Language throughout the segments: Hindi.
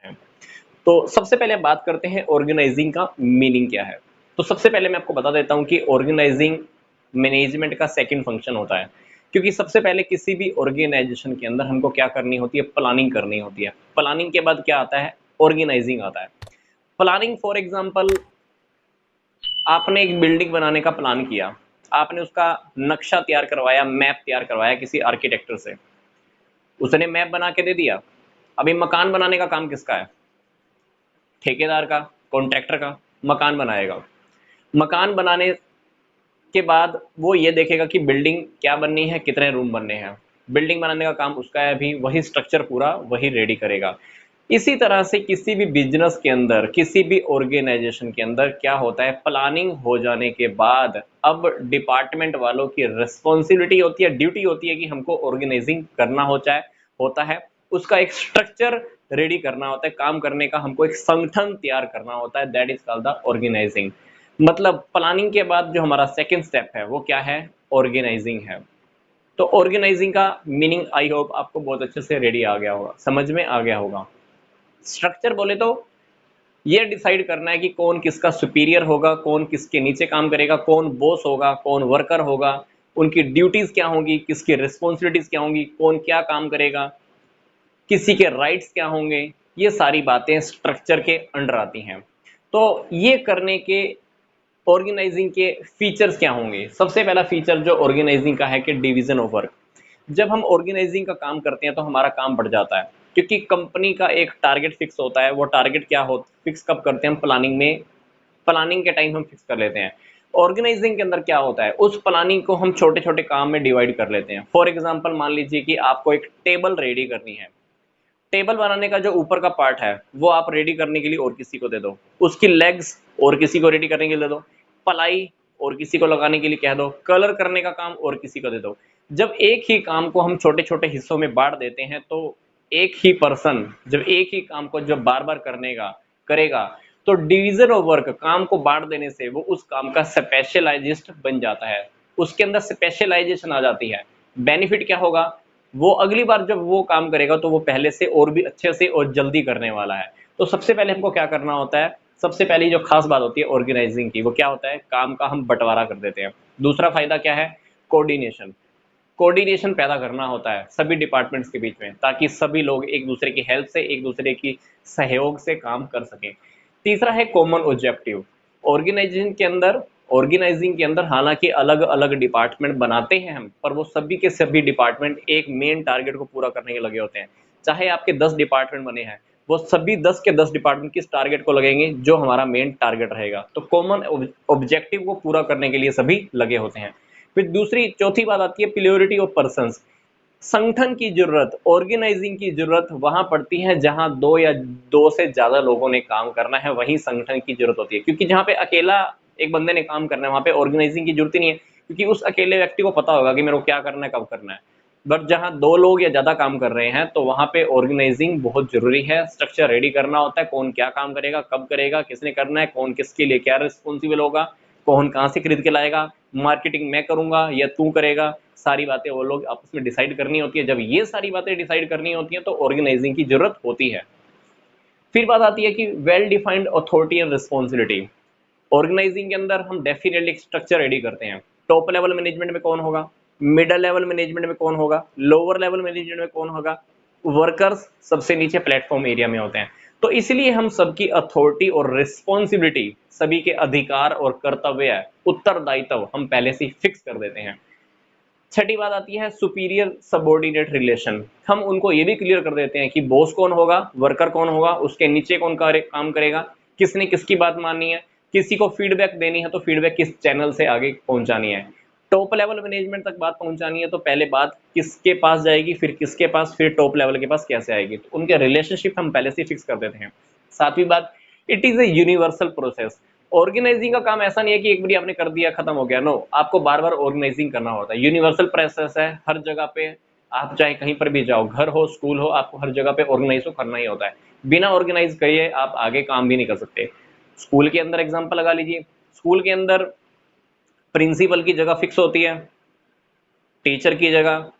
हैं। तो सबसे पहले हम बात करते हैं ऑर्गेनाइजिंग का मीनिंग क्या है। तो सबसे पहले मैं आपको बता देता हूं कि ऑर्गेनाइजिंग मैनेजमेंट का सेकंड फंक्शन होता है, क्योंकि सबसे पहले किसी भी ऑर्गेनाइजेशन के अंदर हमको क्या करनी होती है, प्लानिंग करनी होती है। प्लानिंग के बाद क्या आता है, ऑर्गेनाइजिंग आता है। प्लानिंग फॉर एग्जांपल, आपने एक बिल्डिंग बनाने का प्लान किया, आपने उसका नक्शा तैयार करवाया, मैप तैयार करवाया किसी आर्किटेक्टर से, उसने मैप बना के दे दिया। अभी मकान बनाने का काम किसका है, ठेकेदार का, कॉन्ट्रैक्टर का। मकान बनाएगा, मकान बनाने के बाद वो ये देखेगा कि बिल्डिंग क्या बननी है, कितने रूम बनने हैं। बिल्डिंग बनाने का काम उसका है, अभी वही स्ट्रक्चर पूरा वही रेडी करेगा। इसी तरह से किसी भी बिजनेस के अंदर, किसी भी ऑर्गेनाइजेशन के अंदर क्या होता है, प्लानिंग हो जाने के बाद अब डिपार्टमेंट वालों की रिस्पॉन्सिबिलिटी होती है, ड्यूटी होती है कि हमको ऑर्गेनाइजिंग करना होता है, उसका एक स्ट्रक्चर रेडी करना होता है, काम करने का हमको एक संगठन तैयार करना होता है, that is called the organising. मतलब प्लानिंग के बाद जो हमारा सेकंड स्टेप है वो क्या है, ऑर्गेनाइजिंग है। तो ऑर्गेनाइजिंग का मीनिंग आई होप आपको बहुत अच्छे से रेडी आ गया होगा, समझ में आ गया होगा। स्ट्रक्चर बोले तो ये डिसाइड करना है कि कौन किसका सुपीरियर होगा, कौन किसके नीचे काम करेगा, कौन बॉस होगा, कौन वर्कर होगा, उनकी ड्यूटीज क्या होंगी, किसकी रिस्पॉन्सिबिलिटीज क्या होंगी, कौन क्या काम करेगा, किसी के राइट्स क्या होंगे। ये सारी बातें स्ट्रक्चर के अंडर आती हैं। तो ये करने के ऑर्गेनाइजिंग के फीचर्स क्या होंगे। सबसे पहला फीचर जो ऑर्गेनाइजिंग का है कि डिवीजन ऑफ वर्क। जब हम ऑर्गेनाइजिंग का काम करते हैं तो हमारा काम बढ़ जाता है, क्योंकि कंपनी का एक टारगेट फिक्स होता है। वो टारगेट क्या हो, फिक्स कब करते हैं, हम प्लानिंग में, प्लानिंग के टाइम हम फिक्स कर लेते हैं। ऑर्गेनाइजिंग के अंदर क्या होता है, उस प्लानिंग को हम छोटे छोटे काम में डिवाइड कर लेते हैं। फॉर एग्जाम्पल, मान लीजिए कि आपको एक टेबल रेडी करनी है। टेबल बनाने का जो ऊपर का पार्ट है वो आप रेडी करने के लिए और किसी को दे दो, उसकी लेग्स और किसी को रेडी करने के लिए दे दो, पलाई और किसी को लगाने के लिए कह दो, कलर करने का काम और किसी को दे दो। जब एक ही काम को हम छोटे छोटे हिस्सों में बांट देते हैं तो एक ही पर्सन जब एक ही काम को जब बार बार करने का करेगा तो डिवीजन ऑफ वर्क, काम को बांट देने से वो उस काम का स्पेशलाइजिस्ट बन जाता है, उसके अंदर स्पेशलाइजेशन आ जाती है। बेनिफिट क्या होगा, वो अगली बार जब वो काम करेगा तो वो पहले से और भी अच्छे से और जल्दी करने वाला है। तो सबसे पहले हमको क्या करना होता है, सबसे पहली जो खास बात होती है ऑर्गेनाइजिंग की, वो क्या होता है, काम का हम बंटवारा कर देते हैं। दूसरा फायदा क्या है, कोऑर्डिनेशन। कोऑर्डिनेशन पैदा करना होता है सभी डिपार्टमेंट्स के बीच में, ताकि सभी लोग एक दूसरे की हेल्प से, एक दूसरे की सहयोग से काम कर सकें। तीसरा है कॉमन ऑब्जेक्टिव। ऑर्गेनाइजेशन के अंदर ऑर्गेनाइजिंग के अंदर हालांकि अलग अलग डिपार्टमेंट बनाते हैं हम, पर वो सभी के सभी डिपार्टमेंट एक मेन टारगेट को पूरा करने के लगे होते हैं। चाहे आपके 10 डिपार्टमेंट बने हैं, वो सभी 10 के 10 डिपार्टमेंट किस टारगेट को लगेंगे, जो हमारा मेन टारगेट रहेगा। तो कॉमन ऑब्जेक्टिव को पूरा करने के लिए सभी लगे होते हैं। फिर दूसरी चौथी बात आती है प्रियोरिटी ऑफ पर्संस। संगठन की जरूरत, ऑर्गेनाइजिंग की जरूरत वहां पड़ती है जहां दो या दो से ज्यादा लोगों ने काम करना है, वहीं संगठन की जरूरत होती है। क्योंकि जहां पे अकेला एक बंदे ने काम करना है वहां पे ऑर्गेनाइजिंग की जरूरत ही नहीं है, क्योंकि उस अकेले व्यक्ति को पता होगा कि मेरे को क्या करना है, कब करना है। बट जहां दो लोग या ज्यादा काम कर रहे हैं तो वहां पे ऑर्गेनाइजिंग बहुत जरूरी है। स्ट्रक्चर रेडी करना होता है, कौन क्या काम करेगा, कब करेगा, किसने करना है, कौन किसके लिए क्या रिस्पॉन्सिबल होगा, कौन कहां से खरीद के लाएगा, मार्केटिंग मैं करूंगा या तू करेगा, सारी बातें वो लोग आपस में डिसाइड करनी होती है। जब ये सारी बातें डिसाइड करनी होती हैं तो ऑर्गेनाइजिंग की जरूरत होती है। फिर बात आती है कि well defined authority and responsibility. Organising के अंदर हम डेफिनेटली एक स्ट्रक्चर रेडी करते हैं। टॉप लेवल मैनेजमेंट में कौन होगा, मिडल लेवल मैनेजमेंट में कौन होगा, लोअर लेवल मैनेजमेंट में कौन होगा, वर्कर्स सबसे नीचे प्लेटफॉर्म एरिया में होते हैं। तो इसलिए हम सबकी अथॉरिटी और रिस्पॉन्सिबिलिटी, सभी के अधिकार और कर्तव्य, उत्तरदायित्व हम पहले से फिक्स कर देते हैं। छठी बात आती है सुपीरियर सबॉर्डिनेट रिलेशन। हम उनको ये भी क्लियर कर देते हैं कि बॉस कौन होगा, वर्कर कौन होगा, उसके नीचे कौन काम करेगा, किसने किसकी बात माननी है, किसी को फीडबैक देनी है तो फीडबैक किस चैनल से आगे पहुंचानी है। टॉप लेवल मैनेजमेंट तक बात पहुंचानी है तो पहले बात किसके पास जाएगी, फिर किसके पास, फिर टॉप लेवल के पास कैसे आएगी। तो उनके रिलेशनशिप हम पहले से फिक्स कर देते हैं। सातवीं बात, it is a universal process. Organising का काम ऐसा नहीं है कि एक बार आपने कर दिया खत्म हो गया, नो, आपको बार बार ऑर्गेनाइजिंग करना होता है। यूनिवर्सल प्रोसेस है, हर जगह पे आप चाहे कहीं पर भी जाओ, घर हो, स्कूल हो, आपको हर जगह पे ऑर्गेनाइज तो करना ही होता है। बिना ऑर्गेनाइज करिए आप आगे काम भी नहीं कर सकते। स्कूल के अंदर एग्जाम्पल लगा लीजिए, स्कूल के अंदर प्रिंसिपल की जगह फिक्स होती है, टीचर की जगह,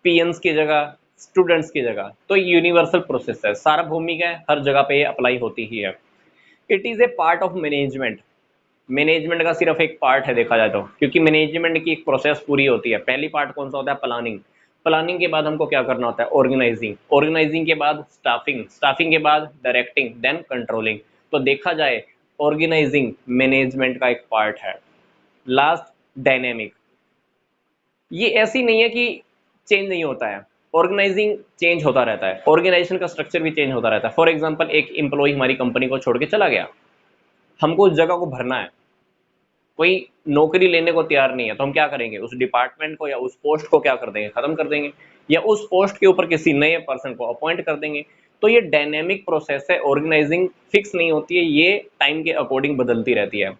पीएन्स की जगह, स्टूडेंट्स की जगह। तो यूनिवर्सल प्रोसेस है, सार्वभौमिक है, हर जगह पे ये अप्लाई होती ही है। It is a part of management. Management का सिर्फ एक पार्ट है देखा जाए तो, क्योंकि मैनेजमेंट की एक प्रोसेस पूरी होती है। पहली पार्ट कौन सा होता है? प्लानिंग। प्लानिंग के बाद हमको क्या करना होता है? ऑर्गेनाइजिंग। ऑर्गेनाइजिंग के बाद स्टाफिंग। स्टाफिंग के बाद डायरेक्टिंग, देन कंट्रोलिंग। तो देखा जाए ऑर्गेनाइजिंग मैनेजमेंट का एक पार्ट है। Last, dynamic. ये ऐसी नहीं है कि चेंज नहीं होता है, ऑर्गेनाइजिंग चेंज होता रहता है, ऑर्गेनाइजेशन का स्ट्रक्चर भी चेंज होता रहता है। फॉर एग्जांपल एक एम्प्लॉय हमारी कंपनी को छोड़ के चला गया, हमको उस जगह को भरना है, कोई नौकरी लेने को तैयार नहीं है, तो हम क्या करेंगे? उस डिपार्टमेंट को या उस पोस्ट को क्या कर देंगे? खत्म कर देंगे, या उस पोस्ट के ऊपर किसी नए पर्सन को अपॉइंट कर देंगे। तो ये डायनेमिक प्रोसेस है, ऑर्गेनाइजिंग फिक्स नहीं होती है, ये टाइम के अकॉर्डिंग बदलती रहती है।